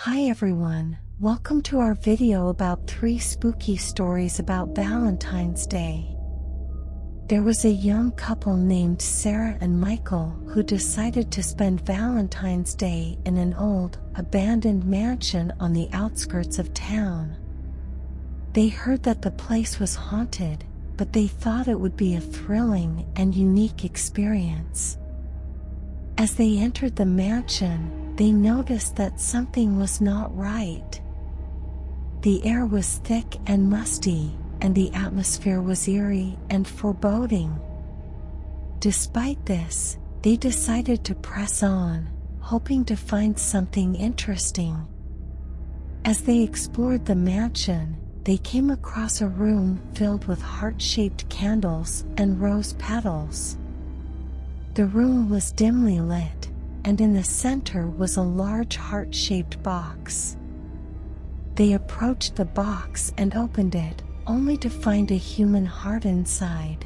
Hi everyone, welcome to our video about 3 spooky stories about Valentine's Day. There was a young couple named Sarah and Michael who decided to spend Valentine's Day in an old, abandoned mansion on the outskirts of town. They heard that the place was haunted, but they thought it would be a thrilling and unique experience. As they entered the mansion, they noticed that something was not right. The air was thick and musty, and the atmosphere was eerie and foreboding. Despite this, they decided to press on, hoping to find something interesting. As they explored the mansion, they came across a room filled with heart-shaped candles and rose petals. The room was dimly lit, and in the center was a large heart-shaped box. They approached the box and opened it, only to find a human heart inside.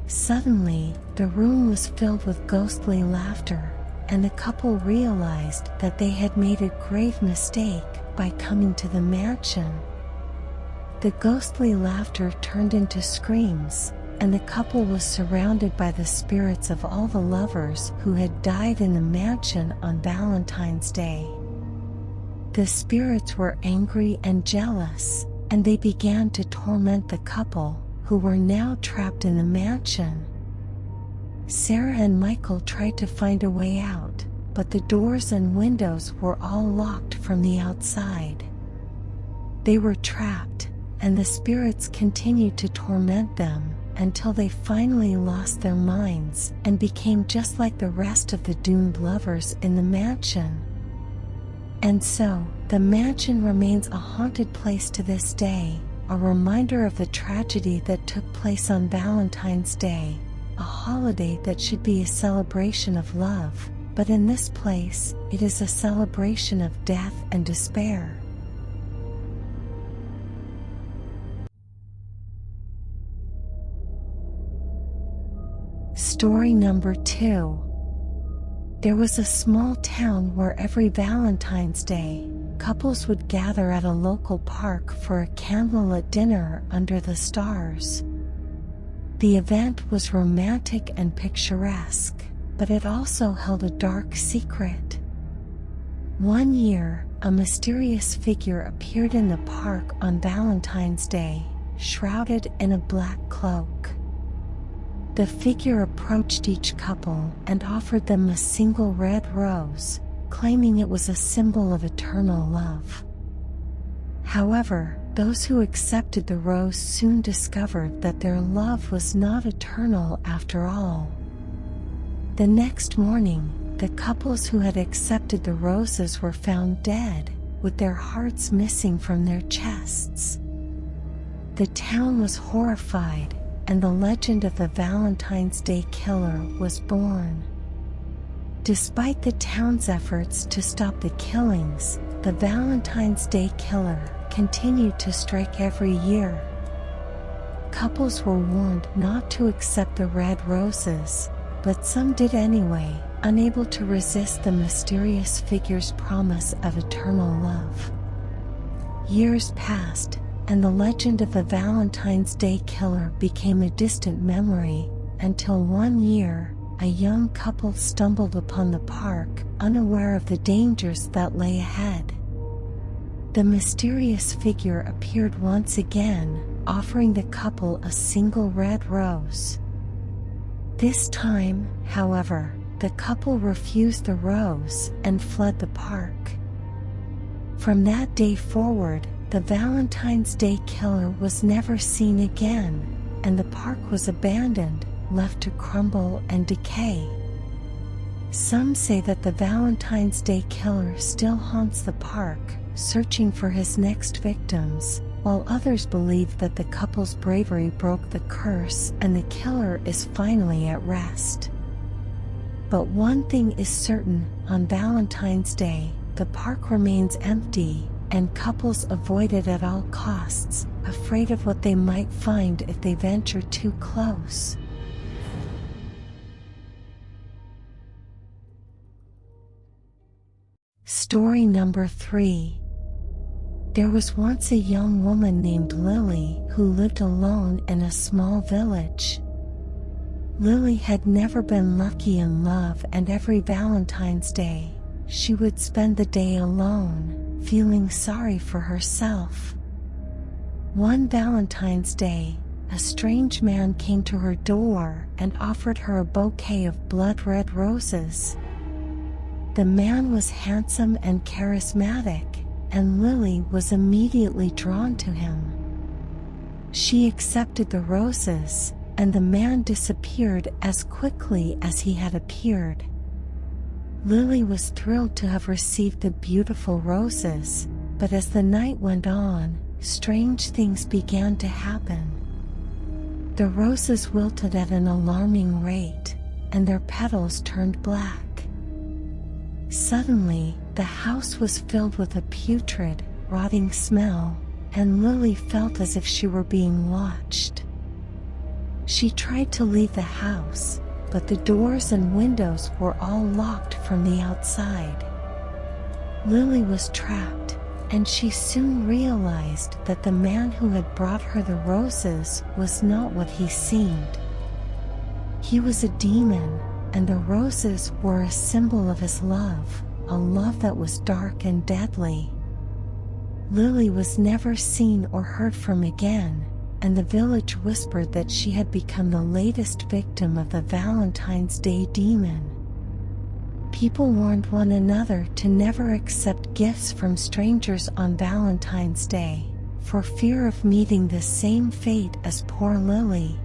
Suddenly, the room was filled with ghostly laughter, and the couple realized that they had made a grave mistake by coming to the mansion. The ghostly laughter turned into screams, and the couple was surrounded by the spirits of all the lovers who had died in the mansion on Valentine's Day. The spirits were angry and jealous, and they began to torment the couple, who were now trapped in the mansion. Sarah and Michael tried to find a way out, but the doors and windows were all locked from the outside. They were trapped, and the spirits continued to torment them, until they finally lost their minds and became just like the rest of the doomed lovers in the mansion. And so, the mansion remains a haunted place to this day, a reminder of the tragedy that took place on Valentine's Day, a holiday that should be a celebration of love, but in this place, it is a celebration of death and despair. Story number 2. There was a small town where every Valentine's Day, couples would gather at a local park for a candlelit dinner under the stars. The event was romantic and picturesque, but it also held a dark secret. One year, a mysterious figure appeared in the park on Valentine's Day, shrouded in a black cloak. The figure approached each couple and offered them a single red rose, claiming it was a symbol of eternal love. However, those who accepted the rose soon discovered that their love was not eternal after all. The next morning, the couples who had accepted the roses were found dead, with their hearts missing from their chests. The town was horrified, and the legend of the Valentine's Day Killer was born. Despite the town's efforts to stop the killings, the Valentine's Day Killer continued to strike every year. Couples were warned not to accept the red roses, but some did anyway, unable to resist the mysterious figure's promise of eternal love. Years passed, and the legend of the Valentine's Day Killer became a distant memory, until one year, a young couple stumbled upon the park, unaware of the dangers that lay ahead. The mysterious figure appeared once again, offering the couple a single red rose. This time, however, the couple refused the rose and fled the park. From that day forward, the Valentine's Day Killer was never seen again, and the park was abandoned, left to crumble and decay. Some say that the Valentine's Day Killer still haunts the park, searching for his next victims, while others believe that the couple's bravery broke the curse and the killer is finally at rest. But one thing is certain, on Valentine's Day, the park remains empty, and couples avoid it at all costs, afraid of what they might find if they venture too close. Story number 3. There was once a young woman named Lily who lived alone in a small village. Lily had never been lucky in love, and every Valentine's Day, she would spend the day alone, feeling sorry for herself. One Valentine's Day, a strange man came to her door and offered her a bouquet of blood-red roses. The man was handsome and charismatic, and Lily was immediately drawn to him. She accepted the roses, and the man disappeared as quickly as he had appeared. Lily was thrilled to have received the beautiful roses, but as the night went on, strange things began to happen. The roses wilted at an alarming rate, and their petals turned black. Suddenly, the house was filled with a putrid, rotting smell, and Lily felt as if she were being watched. She tried to leave the house, but the doors and windows were all locked from the outside. Lily was trapped, and she soon realized that the man who had brought her the roses was not what he seemed. He was a demon, and the roses were a symbol of his love, a love that was dark and deadly. Lily was never seen or heard from again, and the village whispered that she had become the latest victim of the Valentine's Day demon. People warned one another to never accept gifts from strangers on Valentine's Day, for fear of meeting the same fate as poor Lily.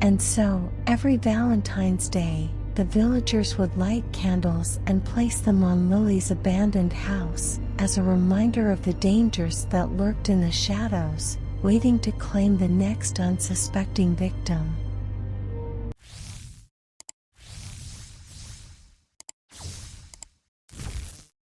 And so, every Valentine's Day, the villagers would light candles and place them on Lily's abandoned house, as a reminder of the dangers that lurked in the shadows, waiting to claim the next unsuspecting victim.